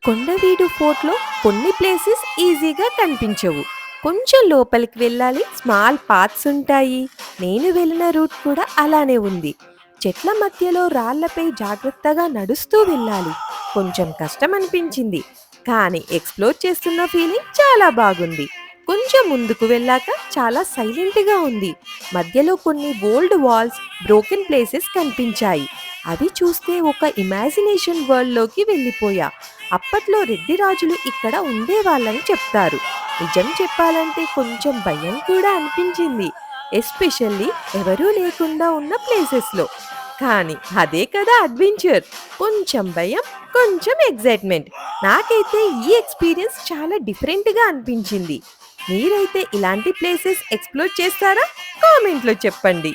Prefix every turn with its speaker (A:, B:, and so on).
A: కొండవీడు ఫోర్ట్‌లో కొన్ని ప్లేసెస్ ఈజీగా కనిపించవు. కొంచెం లోపలికి వెళ్ళాలి. స్మాల్ పాత్స్ ఉంటాయి. నేను వెళ్ళిన రూట్ కూడా అలానే ఉంది. చెట్ల మధ్యలో రాళ్లపై జాగ్రత్తగా నడుస్తూ వెళ్ళాలి. కొంచెం కష్టం అనిపించింది. కానీ ఎక్స్‌ప్లోర్ చేస్తున్న ఫీలింగ్ చాలా బాగుంది. కొంచెం ముందుకు వెళ్ళాక చాలా సైలెంట్‌గా ఉంది. మధ్యలో కొన్ని ఓల్డ్ వాల్స్, బ్రోకెన్ ప్లేసెస్ కనిపించాయి. అవి చూస్తే ఒక ఇమాజినేషన్ వరల్డ్‌లోకి వెళ్ళిపోయా. అప్పట్లో రెడ్డి రాజులు ఇక్కడ ఉండేవాళ్ళని చెప్తారు. నిజం చెప్పాలంటే కొంచెం భయం కూడా అనిపించింది. ఎస్పెషల్లీ ఎవరూ లేకుండా ఉన్న ప్లేసెస్‌లో. కానీ అదే కదా అడ్వెంచర్. కొంచెం భయం, కొంచెం ఎక్సైట్‌మెంట్. నాకైతే ఈ ఎక్స్‌పీరియన్స్ చాలా డిఫరెంట్‌గా అనిపించింది. మీరైతే ఇలాంటి ప్లేసెస్ ఎక్స్‌ప్లోర్ చేస్తారా? కామెంట్‌లో చెప్పండి.